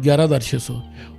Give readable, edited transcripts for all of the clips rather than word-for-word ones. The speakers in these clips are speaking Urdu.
11,600।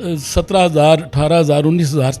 17,000, 18,000, 19,000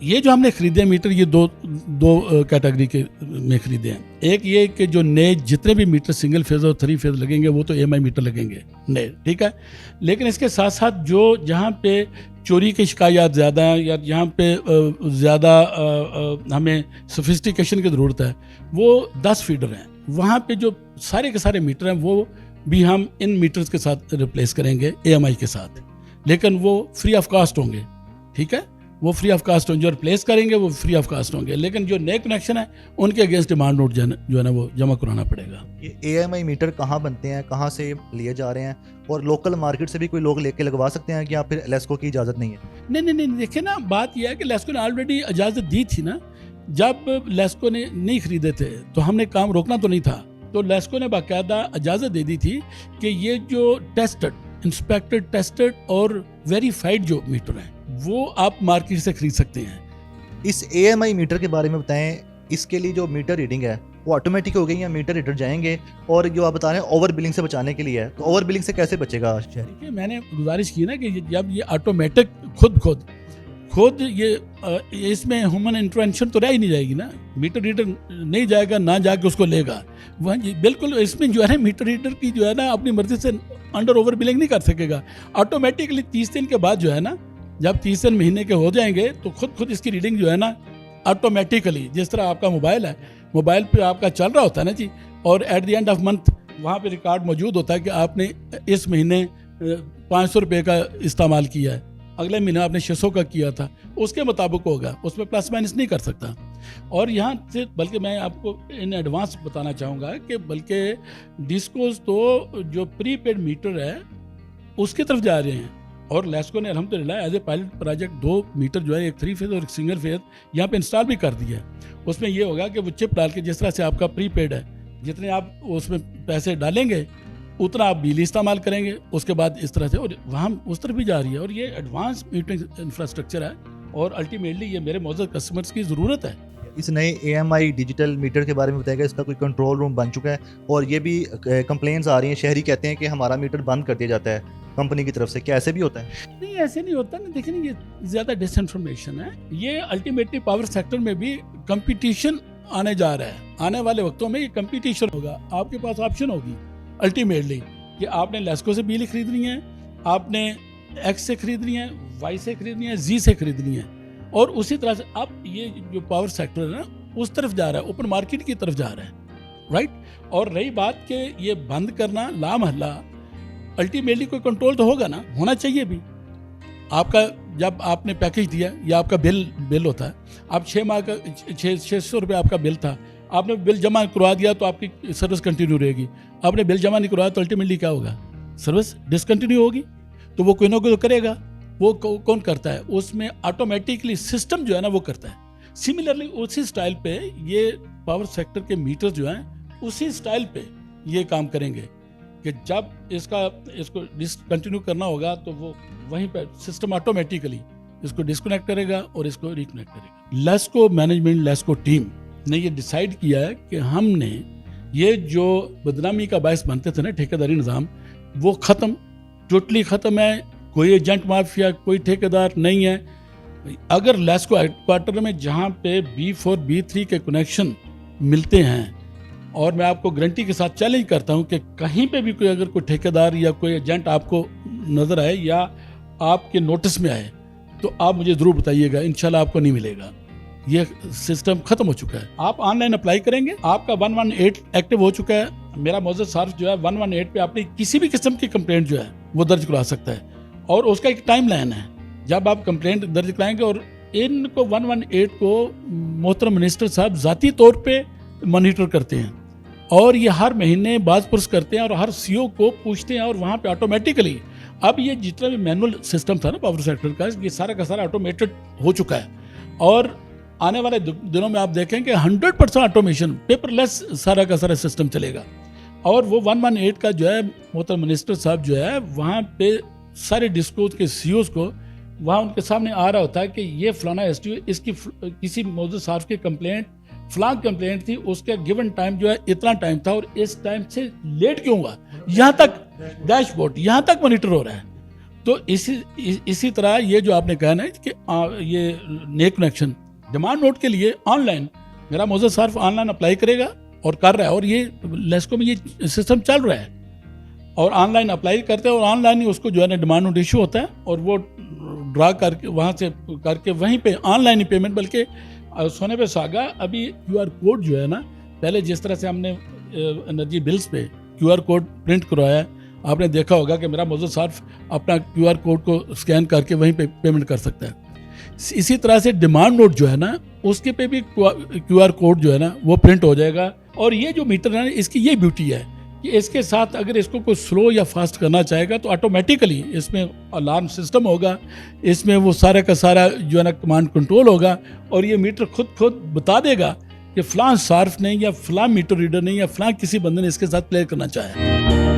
یہ جو ہم نے خریدے میٹر یہ دو کیٹیگری کے میں خریدے ہیں. ایک یہ کہ جو نئے جتنے بھی میٹر سنگل فیز اور 3 فیز لگیں گے وہ تو ایم آئی میٹر لگیں گے نئے, ٹھیک ہے. لیکن اس کے ساتھ ساتھ جو جہاں پہ چوری کی شکایات زیادہ ہیں یا جہاں پہ زیادہ ہمیں سوفسٹیکیشن کی ضرورت ہے وہ 10 فیڈر ہیں. وہاں پہ جو سارے کے سارے میٹر ہیں وہ بھی ہم ان میٹرز کے ساتھ ریپلیس کریں گے اے ایم آئی کے ساتھ, لیکن وہ فری آف کاسٹ ہوں گے, ٹھیک ہے. وہ فری آف کاسٹ ہوں گے, جو ریپلیس کریں گے وہ فری آف کاسٹ ہوں گے, لیکن جو نئے کنیکشن ہیں ان کے اگینسٹ ڈیمانڈ نوٹ جو ہے نا وہ جمع کرانا پڑے گا. یہ اے ایم آئی میٹر کہاں بنتے ہیں, کہاں سے لیے جا رہے ہیں, اور لوکل مارکیٹ سے بھی کوئی لوگ لے کے لگوا سکتے ہیں کہ یا پھر لیسکو کی اجازت نہیں ہے؟ نہیں دیکھیں نا, بات یہ ہے کہ لیسکو نے آلریڈی اجازت دی تھی نا. جب لیسکو نے نہیں خریدے تھے تو ہم نے کام روکنا تو نہیں تھا, تو لیسکو نے باقاعدہ اجازت دے دی تھی کہ یہ جو ٹیسٹڈ, انسپیکٹڈ, ٹیسٹڈ اور ویریفائڈ جو میٹر ہیں وہ آپ مارکیٹ سے خرید سکتے ہیں. اس اے ایم آئی میٹر کے بارے میں بتائیں, اس کے لیے جو میٹر ریڈنگ ہے وہ آٹومیٹک ہو گئی یا میٹر ریڈر جائیں گے, اور جو آپ بتا رہے ہیں اوور بلنگ سے بچانے کے لیے ہے, تو اوور بلنگ سے کیسے بچے گا شہری؟ میں نے گزارش کی نا کہ جب یہ آٹومیٹک خود یہ اس میں ہیومن انٹرونشن تو رہ ہی نہیں جائے گی نا. میٹر ریڈر نہیں جائے گا, نہ جا کے اس کو لے گا, وہ بالکل اس میں جو ہے میٹر ریڈر کی جو ہے نا اپنی مرضی سے انڈر اوور بلنگ نہیں کر سکے گا. آٹومیٹکلی 30 دن کے بعد جو ہے نا, جب 30 دن مہینے کے ہو جائیں گے تو خود اس کی ریڈنگ جو ہے نا آٹومیٹیکلی, جس طرح آپ کا موبائل ہے, موبائل پہ آپ کا چل رہا ہوتا ہے نا جی, اور at the end of month وہاں پہ ریکارڈ موجود ہوتا ہے کہ آپ نے اس مہینے 500 روپے کا استعمال کیا ہے, اگلے مہینے آپ نے 600 کا کیا تھا, اس کے مطابق ہوگا, اس میں پلس مائنس نہیں کر سکتا. اور یہاں سے بلکہ میں آپ کو ان ایڈوانس بتانا چاہوں گا کہ بلکہ ڈسکوز تو جو پری پیڈ میٹر ہے اس کی طرف جا رہے ہیں, اور لیسکو نے الحمدللہ as a pilot project 2 meter جو ہے, ایک 3 فیز اور ایک سنگل فیز یہاں پہ انسٹال بھی کر دیا ہے. اس میں یہ ہوگا کہ وہ چپ ڈال کے, جس طرح سے آپ کا پری پیڈ ہے, جتنے آپ اس میں پیسے ڈالیں گے اتنا آپ بجلی استعمال کریں گے, اس کے بعد اس طرح سے, اور وہاں اس طرف بھی جا رہی ہے. اور یہ ایڈوانس میٹرنگ انفراسٹرکچر ہے, اور الٹیمیٹلی یہ میرے معزز کسٹمرز کی ضرورت ہے. اس نئے A M I digital meter کے بارے میں بتائے گا, اس کا کوئی کنٹرول روم بن چکا ہے, اور یہ بھی کمپلینس آ رہی ہیں, شہری کہتے ہیں کہ ہمارا میٹر بند کر دیا جاتا ہے کمپنی کی طرف سے, کیا ایسے بھی ہوتا ہے؟ نہیں, ایسے نہیں ہوتا نا. دیکھیں یہ زیادہ ڈس انفارمیشن ہے. یہ الٹیمیٹلی پاور سیکٹر میں بھی کمپٹیشن آنے جا رہا ہے. آنے والے وقتوں میں یہ کمپٹیشن ہوگا. آپ کے پاس آپشن ہوگی الٹیمیٹلی کہ آپ نے لیسکو سے بجلی خریدنی ہے, آپ نے ایکس سے خریدنی ہے, وائی سے خریدنی ہے, زی سے خریدنی ہے, اور اسی طرح سے اب یہ جو پاور سیکٹر ہے نا اس طرف جا رہا ہے, اوپن مارکیٹ کی طرف جا رہا ہے, رائٹ. اور رہی بات کہ یہ بند کرنا لا محلہ, الٹیمیٹلی کوئی کنٹرول تو ہوگا نا, ہونا چاہیے بھی. آپ کا جب آپ نے پیکیج دیا یا آپ کا بل ہوتا ہے, آپ 6 ماہ کا 600 روپے آپ کا بل تھا, آپ نے بل جمع کروا دیا تو آپ کی سروس کنٹینیو رہے گی. آپ نے بل جمع نہیں کروایا تو الٹیمیٹلی کیا ہوگا, سروس ڈسکنٹینیو ہوگی. تو وہ کوئی نہ کوئی کرے گا. وہ کون کرتا ہے, اس میں آٹومیٹکلی سسٹم جو ہے نا وہ کرتا ہے. سملرلی اسی سٹائل پہ یہ پاور سیکٹر کے میٹر جو ہیں اسی سٹائل پہ یہ کام کریں گے کہ جب اس کو ڈسکنٹینیو کرنا ہوگا تو وہ وہیں پہ سسٹم آٹومیٹکلی اس کو ڈسکنیکٹ کرے گا اور اس کو ریکنیکٹ کرے گا. لیسکو مینجمنٹ, لیسکو ٹیم نے یہ ڈیسائیڈ کیا ہے کہ ہم نے یہ جو بدنامی کا باعث بنتے تھے نا ٹھیکیداری نظام, وہ ختم, ٹوٹلی ختم ہے. کوئی ایجنٹ مافیا, کوئی ٹھیکیدار نہیں ہے. اگر لیسکو ہیڈ کوارٹر میں جہاں پہ B4 B3 کے کنیکشن ملتے ہیں, اور میں آپ کو گارنٹی کے ساتھ چیلنج کرتا ہوں کہ کہیں پہ بھی کوئی اگر کوئی ٹھیکیدار یا کوئی ایجنٹ آپ کو نظر آئے یا آپ کے نوٹس میں آئے تو آپ مجھے ضرور بتائیے گا, انشاءاللہ آپ کو نہیں ملے گا. یہ سسٹم ختم ہو چکا ہے. آپ آن لائن اپلائی کریں گے, آپ کا 118 ایکٹیو ہو چکا ہے. میرا معزز صارف جو ہے 118 پہ اپنی کسی بھی قسم کی کمپلینٹ جو ہے وہ درج کروا سکتا ہے, اور اس کا ایک ٹائم لائن ہے. جب آپ کمپلینٹ درج کرائیں گے, اور ان کو 118 کو محترم منسٹر صاحب ذاتی طور پہ مانیٹر کرتے ہیں, اور یہ ہر مہینے باز پرس کرتے ہیں, اور ہر CO کو پوچھتے ہیں, اور وہاں پہ آٹومیٹکلی اب یہ جتنا بھی مینول سسٹم تھا نا پاور سیکٹر کا, یہ سارا کا سارا آٹومیٹڈ ہو چکا ہے. اور آنے والے دنوں میں آپ دیکھیں کہ 100% آٹومیشن, پیپر لیس سارا کا سارا سسٹم چلے گا. اور وہ 118 کا جو ہے محترم منسٹر صاحب جو ہے وہاں پہ سارے ڈسکوز کے CEOs کو وہاں ان کے سامنے آ رہا ہوتا ہے کہ یہ فلانا STO اس کی کسی موضوع صارف کی کمپلینٹ فلاں کمپلینٹ تھی, اس کا گیون ٹائم جو ہے اتنا ٹائم تھا, اور اس ٹائم سے لیٹ کیوں ہوا, یہاں تک ڈیش بورڈ یہاں تک مانیٹر ہو رہا ہے. تو اسی طرح یہ جو آپ نے کہا نا کہ یہ نئے کنیکشن ڈیمانڈ نوٹ کے لیے آن لائن میرا موزد صارف آن لائن اپلائی کرے گا اور کر رہا ہے، اور یہ لیسکو میں یہ سسٹم چل رہا ہے، اور آن لائن اپلائی کرتے ہیں اور آن لائن ہی اس کو جو ہے نا ڈیمانڈ نوٹ ایشو ہوتا ہے، اور وہ ڈرا کر کے وہاں سے کر کے وہیں پہ آن لائن ہی پیمنٹ، بلکہ سونے پہ سہاگا ابھی کیو آر کوڈ جو ہے نا، پہلے جس طرح سے ہم نے انرجی بلز پہ کیو آر کوڈ پرنٹ کروایا، آپ نے دیکھا ہوگا کہ میرا موزد صارف اپنا کیو آر کوڈ کو اسکین کر کے وہیں پہ پیمنٹ کر سکتا ہے۔ اسی طرح سے ڈیمانڈ نوٹ جو ہے نا، اس کے پہ بھی کیو آر کوڈ جو ہے نا وہ پرنٹ ہو جائے گا، اور یہ جو میٹر ہے اس کی یہ بیوٹی ہے کہ اس کے ساتھ اگر اس کو کوئی سلو یا فاسٹ کرنا چاہے گا تو آٹومیٹیکلی اس میں الارم سسٹم ہوگا، اس میں وہ سارا کا سارا جو ہے نا کمانڈ کنٹرول ہوگا، اور یہ میٹر خود بتا دے گا کہ فلاں صارف نے یا فلاں میٹر ریڈر نے یا فلاں کسی بندے نے اس کے ساتھ پلے کرنا چاہا ہے۔